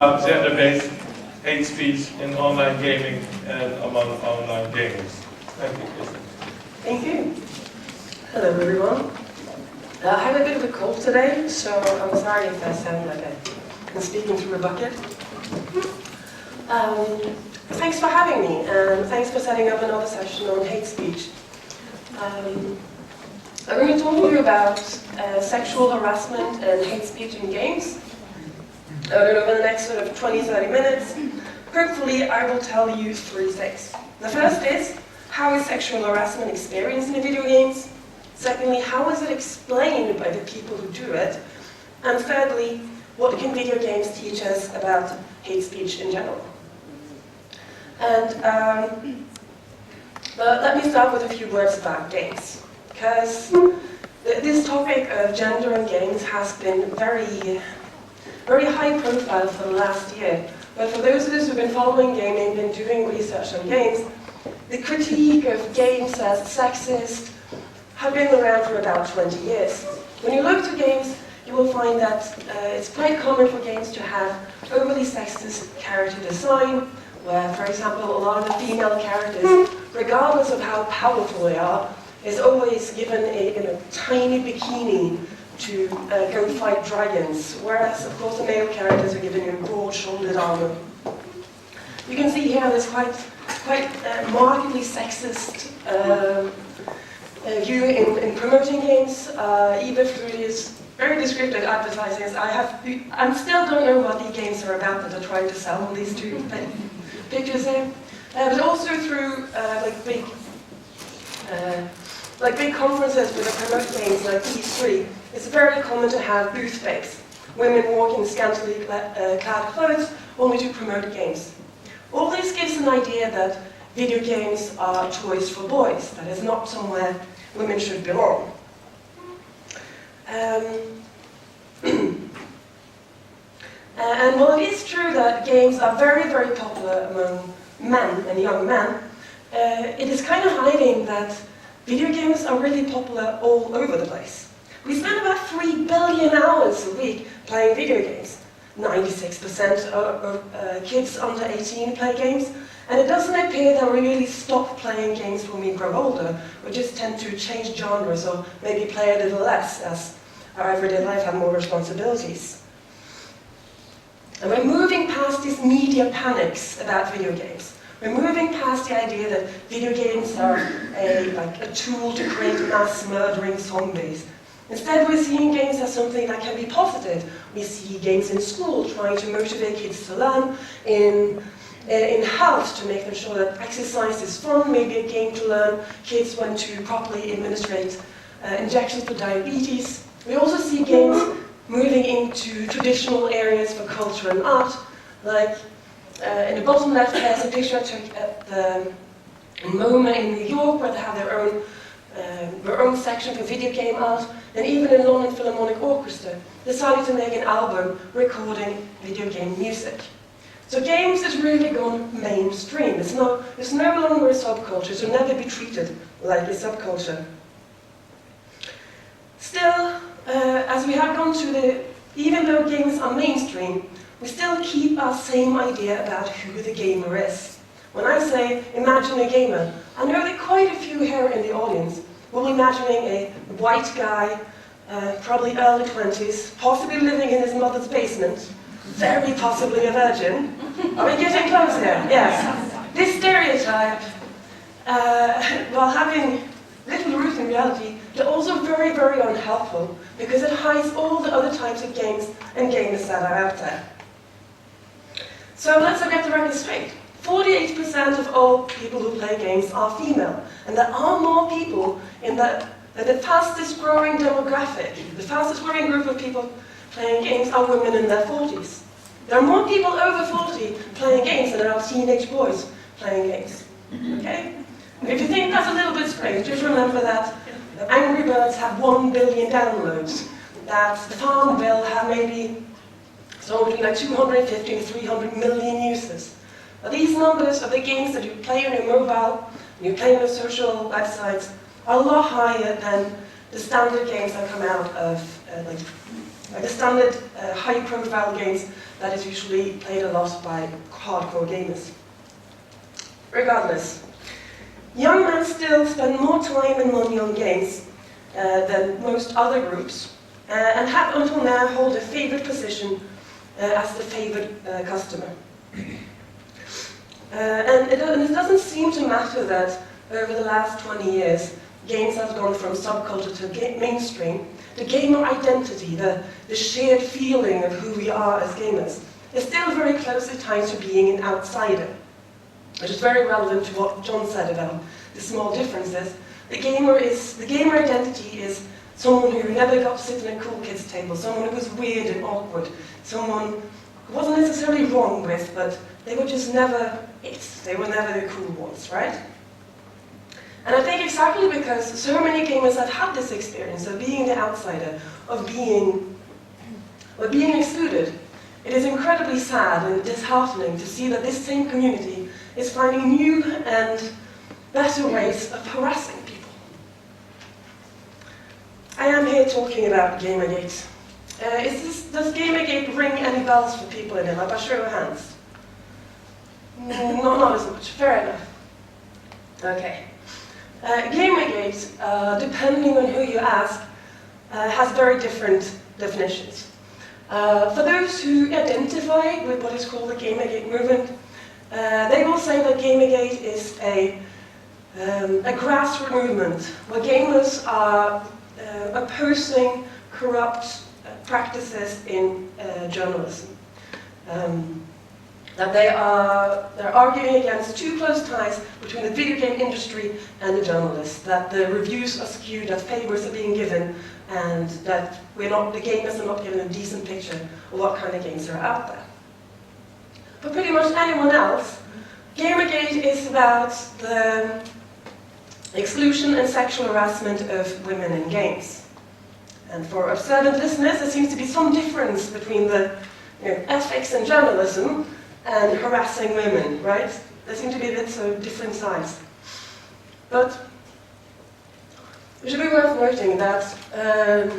Gender-based hate speech in online gaming and among online gamers. Thank you, Kristine. Thank you. Hello, everyone. I have a bit of a cold today, so I'm sorry if I sound like I'm speaking through a bucket. Thanks for having me, and thanks for setting up another session on hate speech. I'm going to talk to you about sexual harassment and hate speech in games. Over the next sort of 20-30 minutes, hopefully I will tell you three things. The first is, how is sexual harassment experienced in video games? Secondly, how is it explained by the people who do it? And thirdly, what can video games teach us about hate speech in general? And let me start with a few words about games, because this topic of gender in games has been very high profile for the last year. But for those of us who've been following gaming, been doing research on games, the critique of games as sexist have been around for about 20 years. When you look to games, you will find that it's quite common for games to have overly sexist character design, where, for example, a lot of the female characters, regardless of how powerful they are, is always given a tiny bikini to go fight dragons, whereas, of course, the male characters are given broad-shouldered armor. You can see here there's quite markedly sexist view in promoting games, either through these very descriptive advertising. I still don't know what the games are about that are trying to sell on these two pictures here, but also through big conferences where they promote games like E3. It's very common to have booth fakes, women walk in scantily clad clothes only to promote games. All this gives an idea that video games are toys for boys, that is not somewhere women should belong. And while it is true that games are very, very popular among men and young men, it is kind of hiding that video games are really popular all over the place. We spend about 3 billion hours a week playing video games. 96% of kids under 18 play games, and it doesn't appear that we really stop playing games when we grow older. We just tend to change genres or maybe play a little less as our everyday life has more responsibilities. And we're moving past these media panics about video games. We're moving past the idea that video games are a tool to create mass murdering zombies. Instead, we're seeing games as something that can be positive. We see games in school trying to motivate kids to learn, in health to make them sure that exercise is fun, maybe a game to learn kids when to properly administrate injections for diabetes. We also see games moving into traditional areas for culture and art, like in the bottom left there's a picture I took at the MoMA in New York, where they have their own section for video game art, and even in London Philharmonic Orchestra decided to make an album recording video game music. So games has really gone mainstream. It's no longer a subculture, so never be treated like a subculture. Still, as we have gone to even though games are mainstream, we still keep our same idea about who the gamer is. When I say, imagine a gamer, I know that quite a few here in the audience will be imagining a white guy, probably early 20s, possibly living in his mother's basement, very possibly a virgin. Are we getting close here? Yes. This stereotype, while having little root in reality, they're also very, very unhelpful, because it hides all the other types of games and gamers that are out there. So let's get the record straight. 48% of all people who play games are female, and there are more people in the fastest growing demographic. The fastest growing group of people playing games are women in their 40s. There are more people over 40 playing games than there are teenage boys playing games. Okay? And if you think that's a little bit strange, just remember that Angry Birds have 1 billion downloads, that Farmville have maybe somewhere between 250 and 300 million users. Now, these numbers of the games that you play on your mobile, and you play on your social websites, are a lot higher than the standard games that come out of, like the standard high-profile games that is usually played a lot by hardcore gamers. Regardless, young men still spend more time and money on games than most other groups, and have until now held a favored position as the favored customer. And it doesn't seem to matter that over the last 20 years, games have gone from subculture to mainstream. The gamer identity, the shared feeling of who we are as gamers, is still very closely tied to being an outsider, which is very relevant to what John said about the small differences. The gamer identity is someone who never got to sit at a cool kids table, someone who was weird and awkward, someone who wasn't necessarily wrong with, but they were just never it. They were never the cool ones, right? And I think exactly because so many gamers have had this experience of being the outsider, of being excluded, it is incredibly sad and disheartening to see that this same community is finding new and better ways of harassing people. I am here talking about Gamergate. Does Gamergate ring any bells for people in here? Like, by show of hands? Not as much. Fair enough. Okay. Gamergate, depending on who you ask, has very different definitions. For those who identify with what is called the Gamergate movement, they will say that Gamergate is a grassroots movement where gamers are opposing corrupt practices in journalism. That they're arguing against too close ties between the video game industry and the journalists, that the reviews are skewed, that favors are being given, and that the gamers are not given a decent picture of what kind of games are out there. For pretty much anyone else, Gamergate is about the exclusion and sexual harassment of women in games. And for observant listeners, there seems to be some difference between the ethics and journalism and harassing women, right? There seem to be bits of different sides. But it should be worth noting that the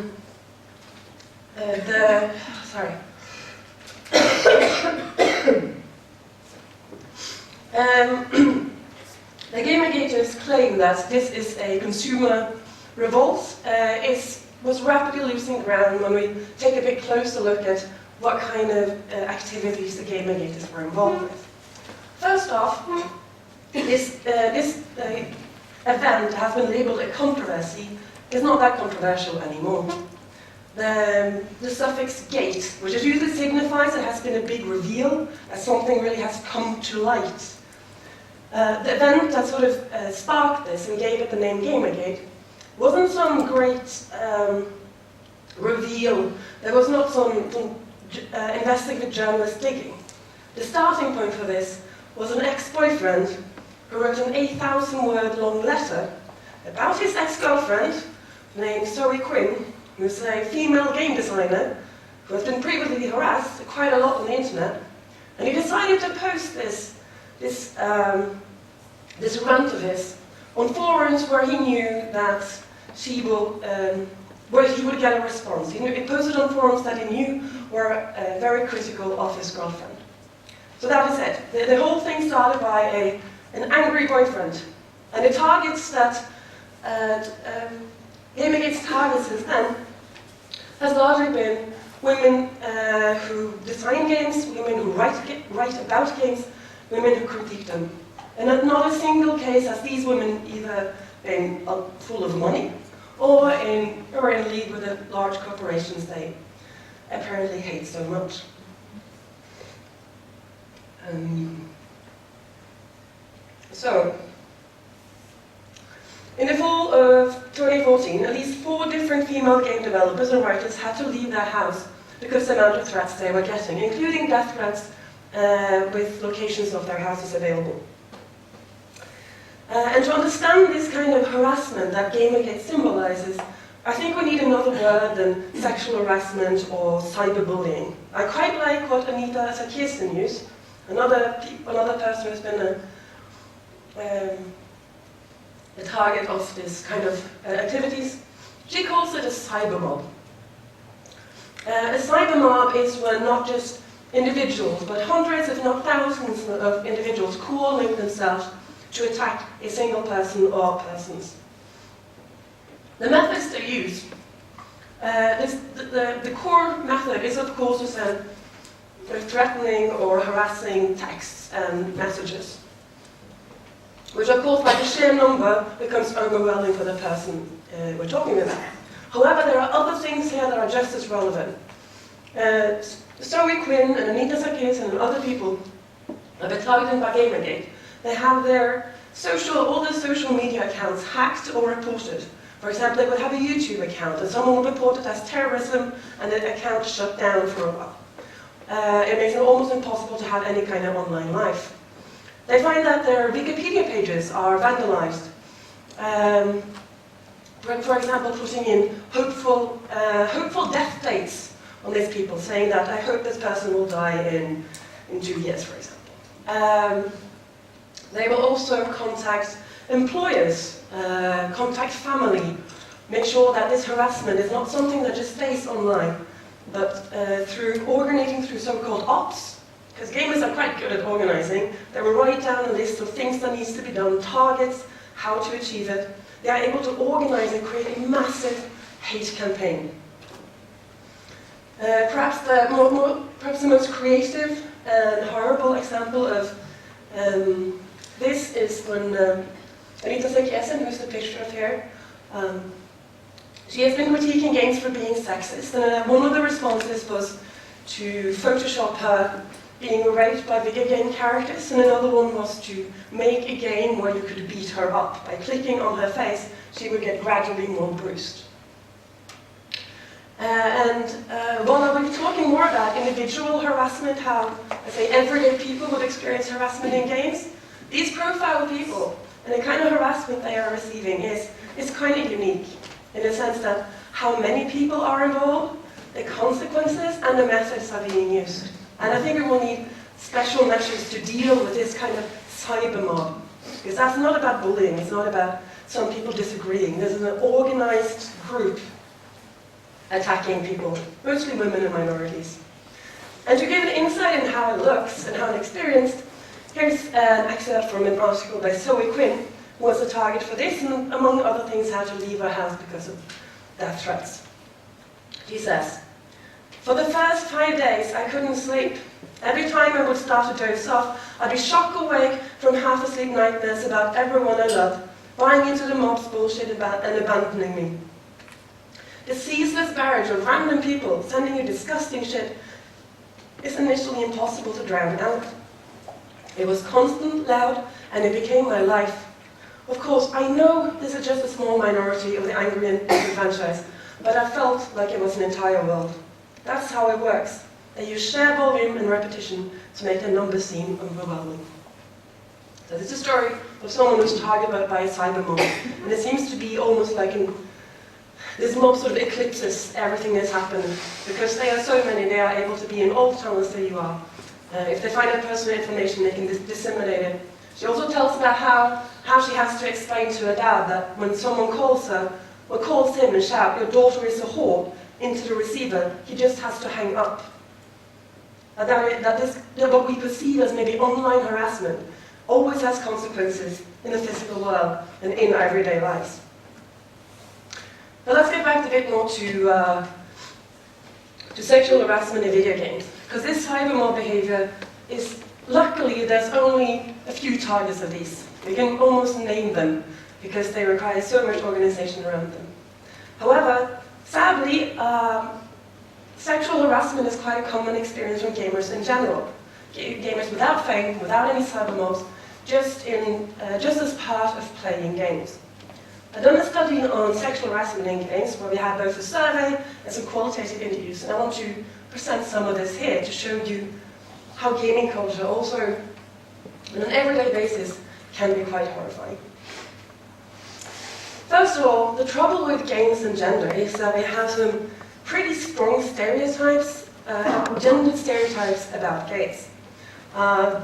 Gamergaters claim that this is a consumer revolt. Was rapidly losing ground when we take a bit closer look at what kind of activities the Gamergaters were involved with. First off, this event has been labeled a controversy. It's not that controversial anymore. The suffix gate, which it usually signifies it has been a big reveal, that something really has come to light. The event that sort of sparked this and gave it the name Gamergate wasn't some great reveal. There was not some investigative journalist digging. The starting point for this was an ex-boyfriend who wrote an 8,000-word long letter about his ex-girlfriend named Zoe Quinn, who's a female game designer who has been previously harassed quite a lot on the internet. And he decided to post this rant of his on forums where he knew that where he would get a response. He posted on forums that he knew were very critical of his girlfriend. So that is it. The whole thing started by an angry boyfriend. And the targets that Gamergate's targets since then has largely been women who design games, women who write about games, women who critique them. And not a single case has these women either been full of money or in league with the large corporations they apparently hate so much. So, in the fall of 2014, at least 4 different female game developers and writers had to leave their house because of the amount of threats they were getting, including death threats with locations of their houses available. And to understand this kind of harassment that Gamergate symbolizes, I think we need another word than sexual harassment or cyberbullying. I quite like what Anita Kirsten used, another person who's been a target of this kind of activities. She calls it a cyber mob. A cyber mob is when not just individuals, but hundreds if not thousands of individuals coordinate themselves to attack a single person or persons. The methods they use, the core method is of course to send threatening or harassing texts and messages, which of course by the sheer number becomes overwhelming for the person we're talking about. However, there are other things here that are just as relevant. Zoe Quinn and Anita Sakis and other people have been targeted by Gamergate. They have all their social media accounts hacked or reported. For example, they would have a YouTube account and someone would report it as terrorism and the account shut down for a while. It makes it almost impossible to have any kind of online life. They find that their Wikipedia pages are vandalized. For example, putting in hopeful death dates on these people, saying that I hope this person will die in 2 years, for example. They will also contact employers, contact family, make sure that this harassment is not something that just stays online, but through organizing through so-called ops, because gamers are quite good at organizing. They will write down a list of things that needs to be done, targets, how to achieve it. They are able to organize and create a massive hate campaign. Perhaps the most creative and horrible example of this is when Anita Sakesen, who's the picture of here, she has been critiquing games for being sexist, and one of the responses was to Photoshop her being raped by video game characters, and another one was to make a game where you could beat her up. By clicking on her face, she would get gradually more bruised. While I'll be talking more about individual harassment, how, I say, everyday people would experience harassment in games, these profile people and the kind of harassment they are receiving is kind of unique, in the sense that how many people are involved, the consequences, and the methods are being used. And I think we will need special measures to deal with this kind of cyber mob. Because that's not about bullying, it's not about some people disagreeing. There's an organized group attacking people, mostly women and minorities. And to give an insight in how it looks and how it's experienced, here's an excerpt from an article by Zoe Quinn, who was a target for this, and among other things had to leave her house because of death threats. She says, "For the first 5 days, I couldn't sleep. Every time I would start to doze off, I'd be shock awake from half-asleep nightmares about everyone I loved, buying into the mob's bullshit and abandoning me. The ceaseless barrage of random people sending you disgusting shit is initially impossible to drown out. It was constant, loud, and it became my life. Of course, I know this is just a small minority of the angry and disenfranchised, but I felt like it was an entire world. That's how it works. They use sheer volume and repetition to make the numbers seem overwhelming." So this is a story of someone who's targeted by a cyber mob, and it seems to be almost like this mob sort of eclipses everything that's happened, because they are so many, they are able to be in all tunnels that you are. If they find out personal information, they can disseminate it. She also tells about how she has to explain to her dad that when someone calls her, or calls him and shout, "Your daughter is a whore," into the receiver, he just has to hang up. That what we perceive as maybe online harassment always has consequences in the physical world and in our everyday lives. Now let's get back a bit more to sexual harassment in video games, because this cyber mob behavior is, luckily, there's only a few targets of these. We can almost name them, because they require so much organization around them. However, sadly, sexual harassment is quite a common experience from gamers in general. Gamers without fame, without any cyber mobs, just as part of playing games. I've done a study on sexual harassment in games, where we had both a survey and some qualitative interviews, and I want to present some of this here to show you how gaming culture also, on an everyday basis, can be quite horrifying. First of all, the trouble with games and gender is that we have some pretty strong stereotypes, gendered stereotypes about games.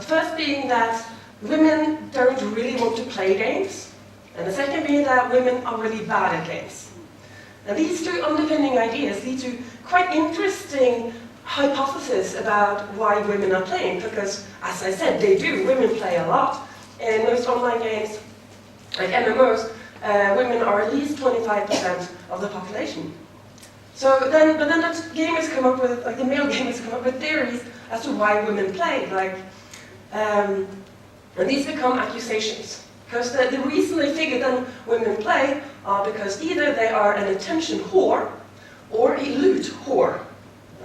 First being that women don't really want to play games, and the second being that women are really bad at games. And these two underpinning ideas lead to quite interesting hypothesis about why women are playing, because, as I said, they do. Women play a lot. In most online games, like MMOs, women are at least 25% of the population. But then the gamers come up with, like the male gamers come up with theories as to why women play, like, and these become accusations. Because the reason they figure that women play are because either they are an attention whore or a loot whore.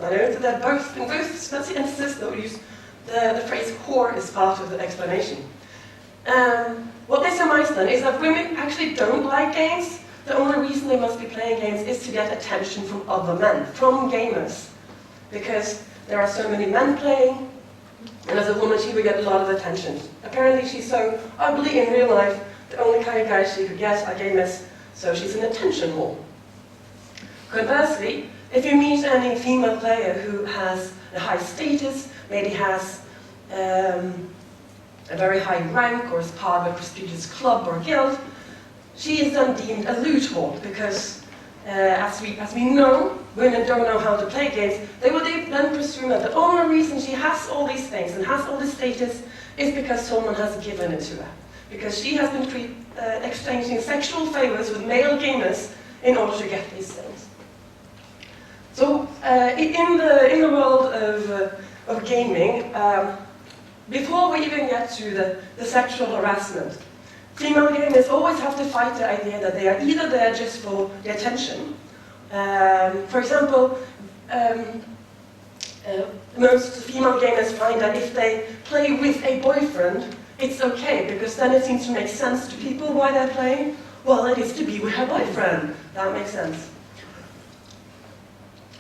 I know that both, in both instances, they'll use the phrase whore is part of the explanation. What they surmise then is that women actually don't like games. The only reason they must be playing games is to get attention from other men, from gamers. Because there are so many men playing, and as a woman she would get a lot of attention. Apparently she's so ugly in real life, the only kind of guys she could get are gamers, so she's an attention whore. Conversely, if you meet any female player who has a high status, maybe has a very high rank or is part of a prestigious club or guild, she is then deemed a loot whore because, as we know, women don't know how to play games. They will then presume that the only reason she has all these things and has all this status is because someone has given it to her. Because she has been exchanging sexual favors with male gamers in order to get these things. So, in the world of gaming, before we even get to the sexual harassment, female gamers always have to fight the idea that they are either there just for the attention. For example, most female gamers find that if they play with a boyfriend, it's okay, because then it seems to make sense to people why they're playing. Well, it is to be with her boyfriend. That makes sense.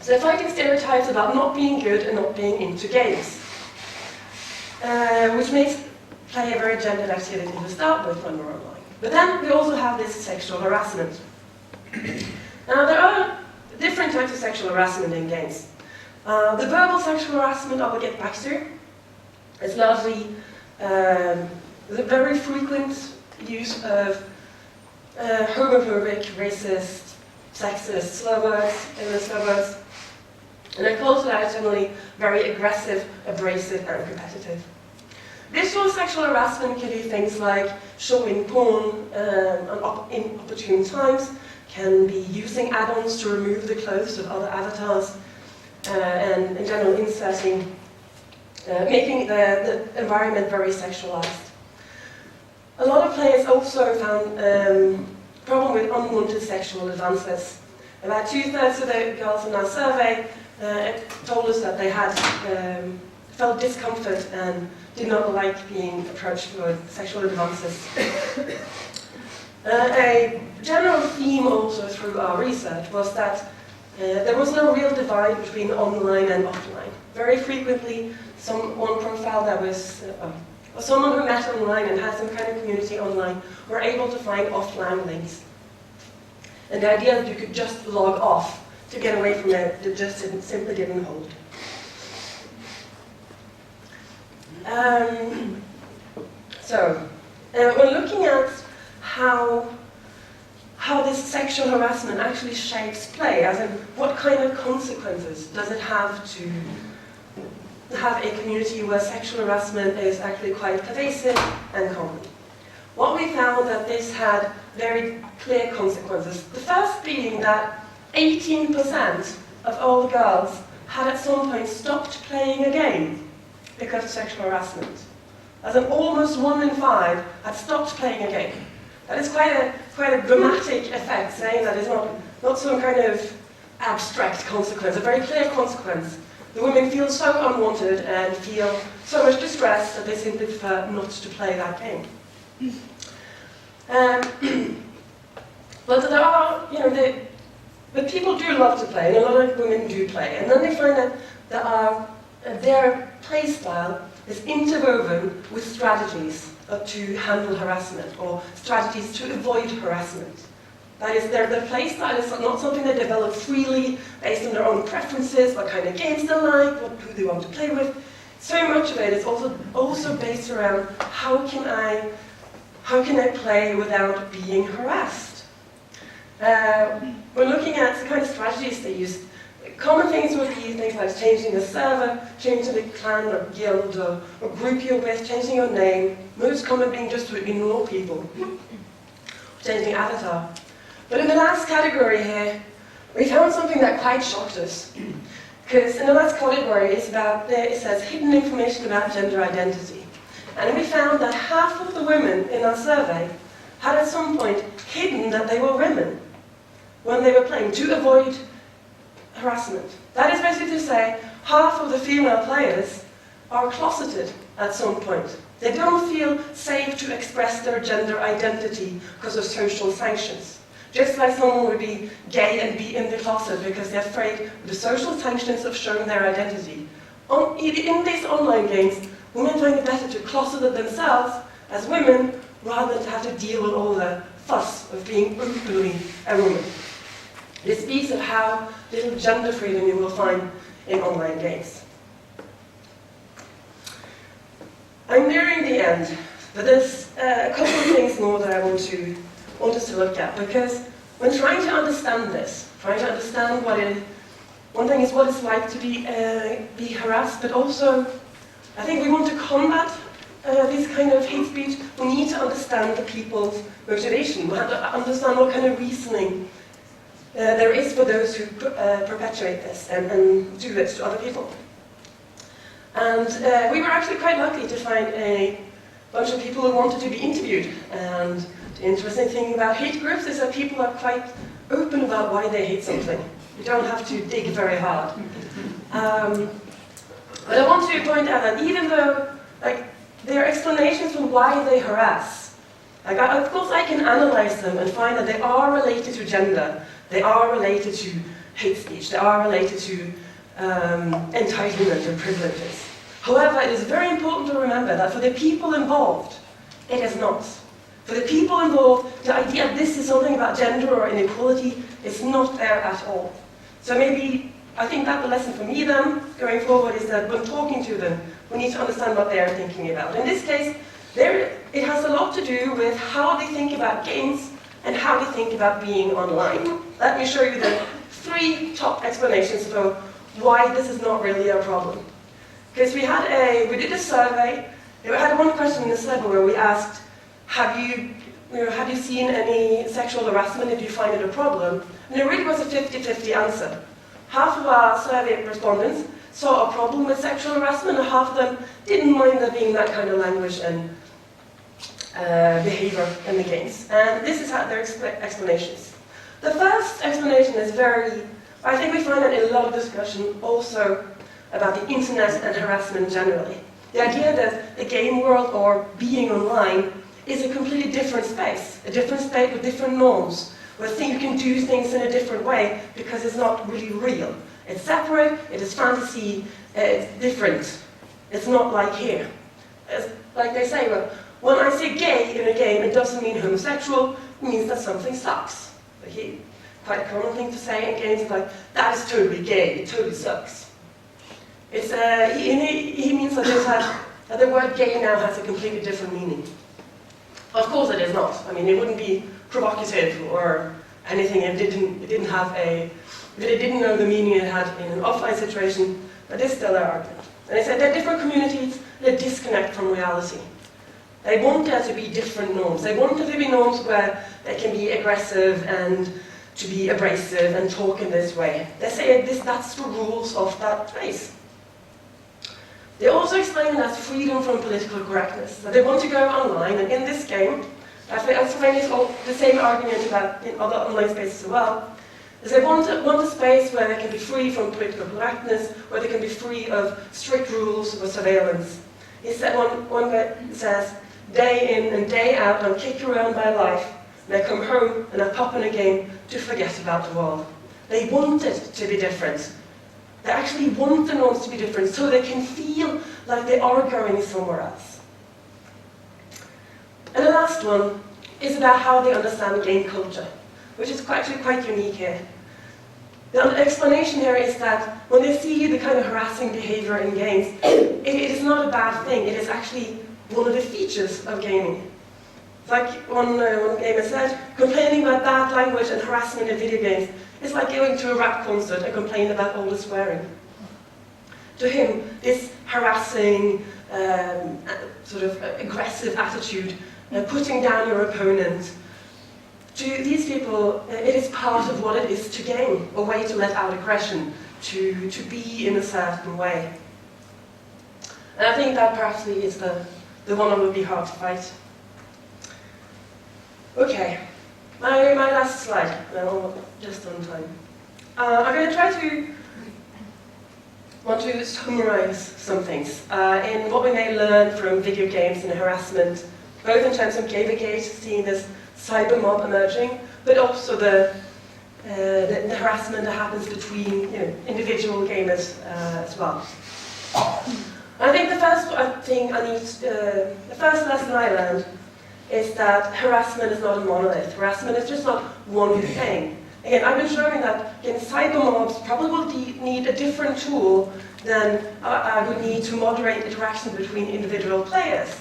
So they're fighting stereotypes about not being good and not being into games, which makes play a very gendered activity to start with when we're online. But then we also have this sexual harassment. Now there are different types of sexual harassment in games. The verbal sexual harassment I will get back to. It's largely the very frequent use of homophobic, racist, sexist slur words, illness slur words. And they're called that generally very aggressive, abrasive, and competitive. Visual sexual harassment can be things like showing porn in opportune times, can be using add-ons to remove the clothes of other avatars, and in general inserting, making the environment very sexualized. A lot of players also found problem with unwanted sexual advances. About 2/3 of the girls in our survey told us that they had felt discomfort and did not like being approached with sexual advances. A general theme also through our research was that there was no real divide between online and offline. Very frequently, one profile that was someone who met online and had some kind of community online were able to find offline links. And the idea that you could just log off to get away from it simply didn't hold. When looking at how this sexual harassment actually shapes play, as in what kind of consequences does it have to have a community where sexual harassment is actually quite pervasive and common. What we found that this had very clear consequences. The first being that 18% of all the girls had at some point stopped playing a game because of sexual harassment. As in almost 1 in 5 had stopped playing a game. That is quite a dramatic effect, saying that it's not some kind of abstract consequence, a very clear consequence. The women feel so unwanted and feel so much distress that they simply prefer not to play that game. But there are, but people do love to play, and a lot of women do play. And then they find that their play style is interwoven with strategies to handle harassment, or strategies to avoid harassment. That is, their play style is not something they develop freely based on their own preferences, what kind of games they like, who they want to play with. So much of it is also based around how can I play without being harassed? We're looking at the kind of strategies they use. Common things would be things like changing the server, changing the clan or guild or group you're with, changing your name. Most common being just to ignore people. Changing avatar. But in the last category here, we found something that quite shocked us. Because in the last category, it says hidden information about gender identity. And we found that half of the women in our survey had at some point hidden that they were women when they were playing to avoid harassment. That is basically to say, half of the female players are closeted at some point. They don't feel safe to express their gender identity because of social sanctions. Just like someone would be gay and be in the closet because they're afraid of the social sanctions of showing their identity. In these online games, women find it better to closet themselves as women rather than to have to deal with all the fuss of being openly a woman. This speaks of how little gender freedom you will find in online games. I'm nearing the end, but there's a couple of things more that I want us to look at, because when trying to understand this, trying to understand one thing is what it's like to be harassed, but also I think we want to combat this kind of hate speech. We need to understand the people's motivation. We have to understand what kind of reasoning there is for those who perpetuate this and do this to other people. And we were actually quite lucky to find a bunch of people who wanted to be interviewed. And the interesting thing about hate groups is that people are quite open about why they hate something. You don't have to dig very hard. But I want to point out that even though there are explanations for why they harass, of course I can analyze them and find that they are related to gender, they are related to hate speech, they are related to entitlement and privileges. However, it is very important to remember that for the people involved, it is not. For the people involved, the idea that this is something about gender or inequality is not there at all. So maybe, I think that the lesson for me then, going forward, is that when talking to them, we need to understand what they are thinking about. In this case, it has a lot to do with how they think about games and how they think about being online. Let me show you the 3 top explanations for why this is not really a problem. Because we did a survey. We had one question in the survey where we asked, have you seen any sexual harassment? Did you find it a problem? And it really was a 50-50 answer. Half of our survey respondents saw a problem with sexual harassment, and half of them didn't mind there being that kind of language and behavior in the games. And this is their explanations. The first explanation is I think we find that in a lot of discussion also about the internet and harassment generally. The idea that the game world or being online is a completely different space with different norms, where you can do things in a different way because it's not really real. It's separate, it is fantasy, it's different. It's not like here. Like they say, well, when I say gay in a game, it doesn't mean homosexual, it means that something sucks. Quite a common thing to say in games like, that is totally gay, it totally sucks. He means that the word gay now has a completely different meaning. Of course it is not. I mean, it wouldn't be provocative or anything if it didn't know the meaning it had in an offline situation, but it's still their argument. And they said they're different communities that disconnect from reality. They want there to be different norms. They want there to be norms where they can be aggressive and to be abrasive and talk in this way. They say that's the rules of that place. They also explain that freedom from political correctness. That they want to go online, and in this game, I find the same argument about in other online spaces as well, is they want a space where they can be free from political correctness, where they can be free of strict rules or surveillance. He said one guy says, day in and day out, I'm kicked around by life, and I come home and I pop in a game to forget about the world. They want it to be different. They actually want the norms to be different so they can feel like they are going somewhere else. And the last one is about how they understand game culture, which is actually quite unique here. The explanation here is that when they see the kind of harassing behavior in games, it is not a bad thing. It is actually one of the features of gaming. It's like one gamer said, complaining about bad language and harassment in video games It's like going to a rap concert and complaining about all the swearing. To him, this harassing, sort of aggressive attitude, putting down your opponent, to these people, it is part of what it is to game, a way to let out aggression, to be in a certain way. And I think that perhaps is the one that would be hard to fight. Okay, my last slide, just on time. I'm going to try to summarize some things in what we may learn from video games and harassment, both in terms of Gamergate, seeing this cyber mob emerging, but also the harassment that happens between individual gamers as well. I think the first lesson I learned is that harassment is not a monolith. Harassment is just not one thing. Again, I've been showing that cyber mobs probably will need a different tool than I would need to moderate interaction between individual players.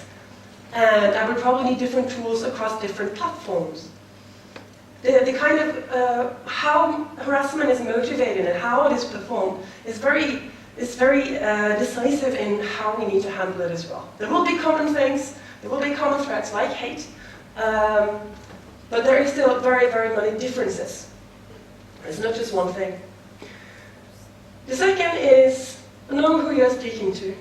And I would probably need different tools across different platforms. The kind of how harassment is motivated and how it is performed is very decisive in how we need to handle it as well. There will be common things, there will be common threats like hate, but there is still very, very many differences. It's not just one thing. The second is know who you're speaking to.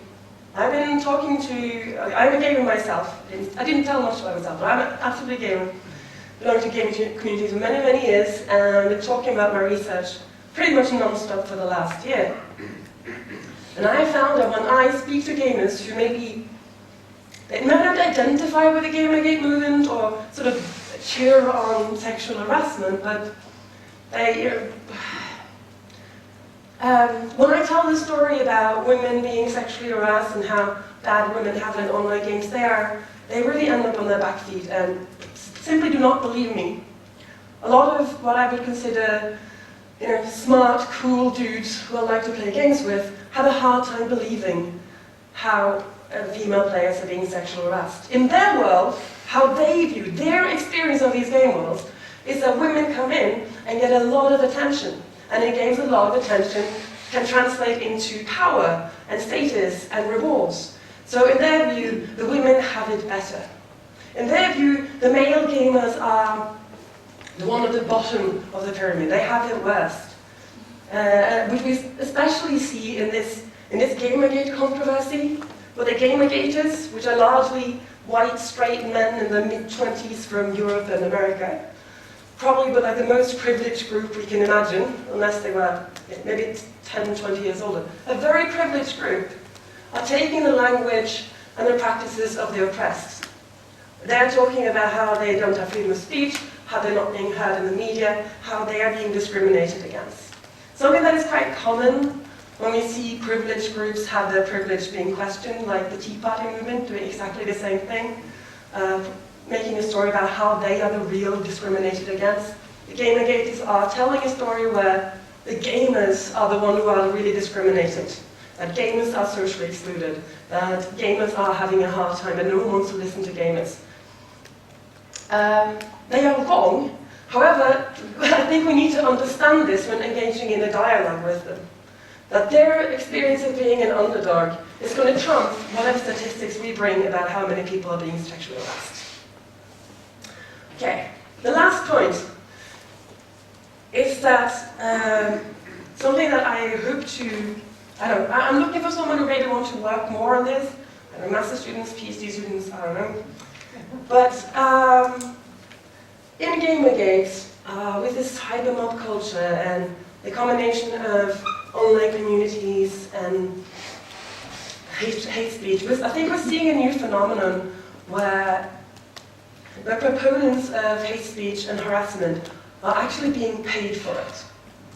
I've been talking to, I'm a gamer myself. I didn't tell much about myself, but I'm an absolute gamer. Belong to gaming communities for many, many years, and I've been talking about my research pretty much non-stop for the last year. And I found that when I speak to gamers who they may not identify with the Gamergate movement or sort of cheer on sexual harassment, but when I tell the story about women being sexually harassed and how bad women have it in online games, they really end up on their back feet and simply do not believe me. A lot of what I would consider smart, cool dudes who I like to play games with have a hard time believing how female players are being sexually harassed. In their world, how they view their experience of these game worlds is that women come in and get a lot of attention. And in games, a lot of attention can translate into power and status and rewards. So in their view, the women have it better. In their view, the male gamers are the one at the bottom of the pyramid. They have it worst. Which we especially see in this Gamergate controversy, where the Gamergaters, which are largely white, straight men in the mid-20s from Europe and America, probably were like the most privileged group we can imagine, unless they were maybe 10, 20 years older. A very privileged group are taking the language and the practices of the oppressed. They're talking about how they don't have freedom of speech, how they're not being heard in the media, how they are being discriminated against. Something that is quite common when we see privileged groups have their privilege being questioned, like the Tea Party movement doing exactly the same thing, making a story about how they are the real discriminated against. The Gamergaters are telling a story where the gamers are the ones who are really discriminated, that gamers are socially excluded, that gamers are having a hard time and no one wants to listen to gamers. They are wrong. However, I think we need to understand this when engaging in a dialogue with them. That their experience of being an underdog is going to trump whatever statistics we bring about how many people are being sexually harassed. Okay, the last point is that something that I hope to, I'm looking for someone who maybe wants to work more on this. I don't know, master's students, PhD students, I don't know. But in Gamergate, with this cyber mob culture and the combination of online communities and hate speech, I think we're seeing a new phenomenon where the proponents of hate speech and harassment are actually being paid for it.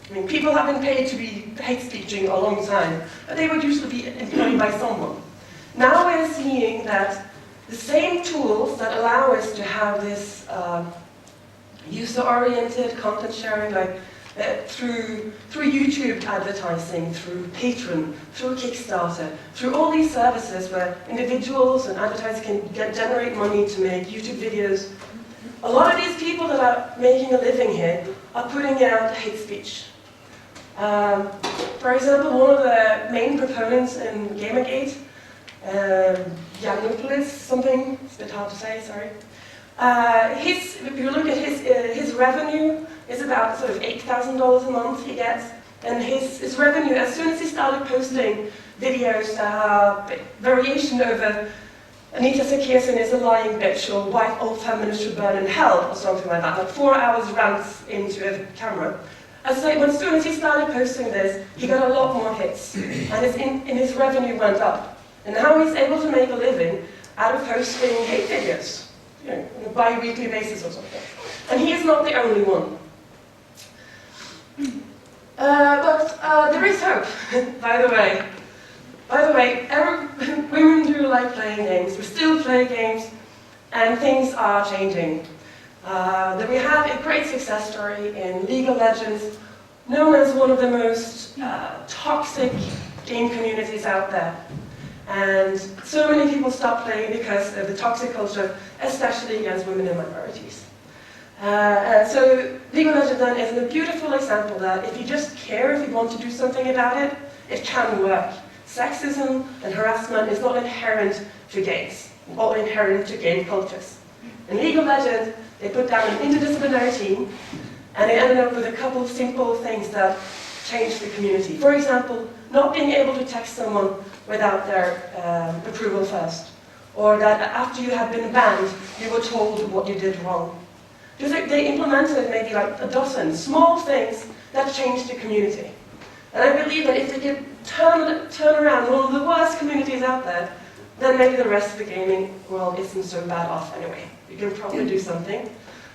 I mean, people have been paid to be hate speeching a long time, but they would usually be employed by someone. Now we're seeing that the same tools that allow us to have this user-oriented content sharing, like through YouTube advertising, through Patreon, through Kickstarter, through all these services where individuals and advertisers can generate money to make YouTube videos, a lot of these people that are making a living here are putting out hate speech. For example, one of the main proponents in Gamergate, Yanopoulos, something, it's a bit hard to say, sorry. If you look at his revenue, is about sort of $8,000 a month he gets. And his revenue, as soon as he started posting videos, variation over Anita Sarkeesian is a lying bitch, or white old feminist should burn in hell, or something like that, like 4 hours rants into a camera. As soon as he started posting this, he got a lot more hits, and his revenue went up. And now he's able to make a living out of posting hate videos, on a bi-weekly basis or something. And he is not the only one. But there is hope, by the way. Women do like playing games. We still play games, and things are changing. We have a great success story in League of Legends, known as one of the most toxic game communities out there. And so many people stop playing because of the toxic culture, especially against women and minorities. So League of Legends then is a beautiful example that if you just care, if you want to do something about it, it can work. Sexism and harassment is not inherent to games, or inherent to game cultures. In League of Legends, they put down an interdisciplinary team, and they ended up with a couple of simple things that changed the community. For example, not being able to text someone without their approval first, or that after you had been banned, you were told what you did wrong. They implemented maybe like a dozen small things that changed the community. And I believe that if they could turn around one of the worst communities out there, then maybe the rest of the gaming world isn't so bad off anyway. You can probably do something,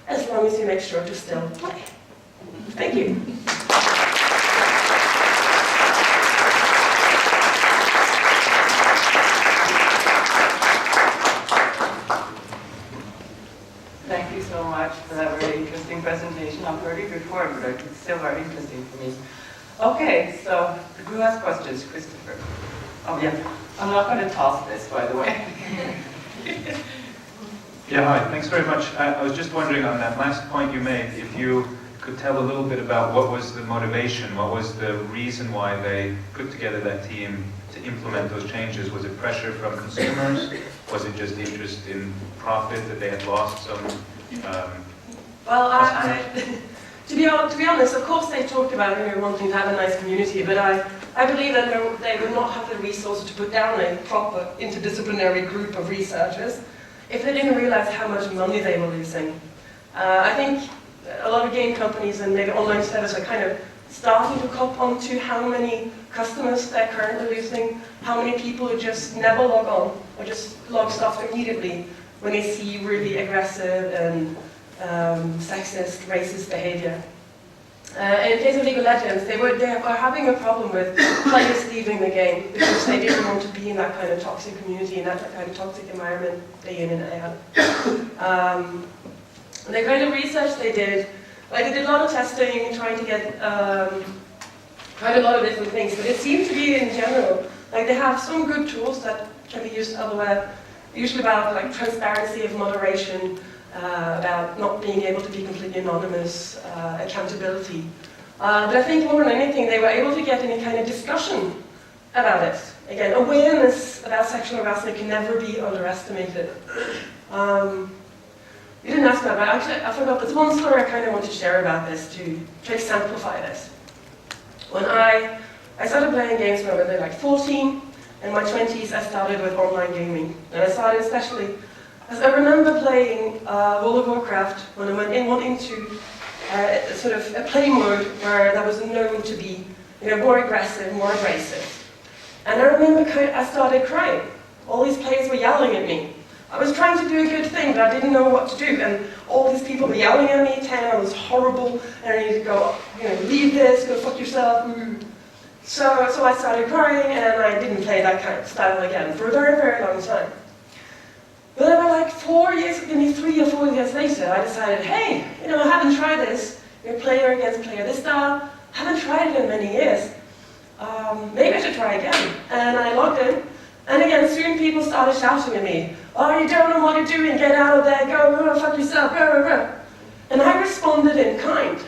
as long as you make sure to still play. Thank you. Thank you so much for that very interesting presentation. I've heard it before, but it's still very interesting for me. Okay, so who has questions? Christopher. Oh yeah, I'm not going to toss this, by the way. Yeah, hi, thanks very much. I was just wondering on that last point you made, if you could tell a little bit about what was the motivation, what was the reason why they put together that team to implement those changes? Was it pressure from consumers? Was it just interest in profit that they had lost some To be honest, of course they talked about wanting to have a nice community, but I believe that they would not have the resources to put down a proper interdisciplinary group of researchers if they didn't realize how much money they were losing. I think a lot of game companies and maybe online services are kind of starting to cop on to how many customers they're currently losing, how many people who just never log on or just log stuff immediately when they see really aggressive and sexist, racist behavior. In the case of League of Legends, they were having a problem with players leaving the game because they didn't want to be in that kind of toxic community, in that kind of toxic environment day in and day out. The kind of research they did, they did a lot of testing, trying to get quite a lot of different things, but it seemed to be in general, they have some good tools that can be used elsewhere, usually about transparency of moderation, about not being able to be completely anonymous, accountability. But I think more than anything, they were able to get any kind of discussion about it. Again, awareness about sexual harassment can never be underestimated. You didn't ask me about it, actually, I forgot, there's one story I kind of want to share about this to exemplify this. When I started playing games when I was like 14, in my 20s I started with online gaming. And I started especially, as I remember playing World of Warcraft when I went into sort of a play mode where that was known to be more aggressive, more abrasive. And I remember I started crying. All these players were yelling at me. I was trying to do a good thing, but I didn't know what to do. And all these people were yelling at me, telling me I was horrible, and I needed to go, leave this, go fuck yourself. So I started crying, and I didn't play that kind of style again for a very, very long time. But then about 4 years, maybe 3 or 4 years later, I decided, hey, I haven't tried this. Player against player, this style. I haven't tried it in many years. Maybe I should try again. And I logged in, and again, soon people started shouting at me, "Oh, you don't know what you're doing, get out of there, go, fuck yourself, go." And I responded in kind,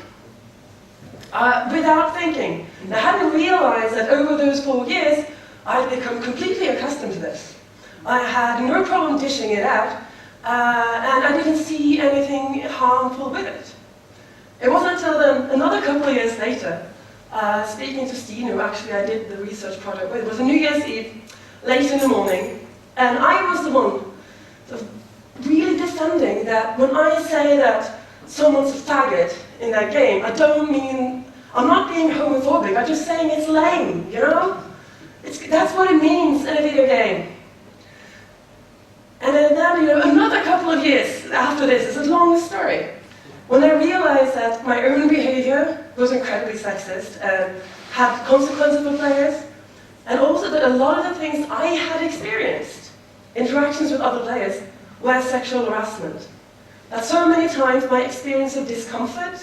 without thinking. And I hadn't realized that over those 4 years, I'd become completely accustomed to this. I had no problem dishing it out, and I didn't see anything harmful with it. It wasn't until then, another couple of years later, speaking to Kristine, who actually I did the research project with, it was a New Year's Eve, late in the morning, and I was the one sort of really defending that when I say that someone's a faggot in that game, I'm not being homophobic, I'm just saying it's lame, you know? That's what it means in a video game. And then, another couple of years after this, it's a long story, when I realized that my own behavior was incredibly sexist and had consequences for players, and also that a lot of the things I had experienced, interactions with other players, were sexual harassment. That so many times my experience of discomfort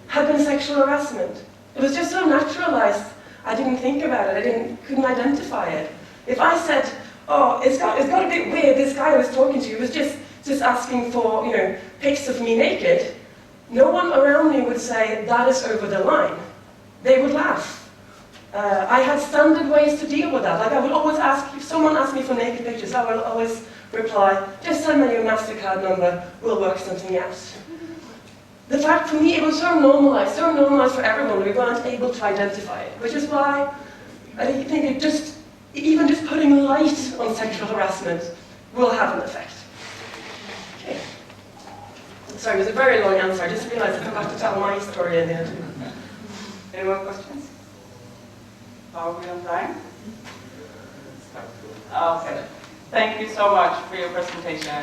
had been sexual harassment. It was just so naturalized, I didn't think about it, couldn't identify it. If I said, "Oh, it's got a bit weird, this guy I was talking to was just asking for, pics of me naked," no one around me would say, "That is over the line." They would laugh. I had standard ways to deal with that. Like I would always ask, if someone asked me for naked pictures, I would always reply, "Just send me your MasterCard number, we'll work something out." The fact for me, it was so normalized for everyone, we weren't able to identify it, which is why I think even just putting light on sexual harassment will have an effect. Okay. Sorry, it was a very long answer. I just realized I forgot to tell my story in the end. Any more questions? Are we on time? Okay. Thank you so much for your presentation.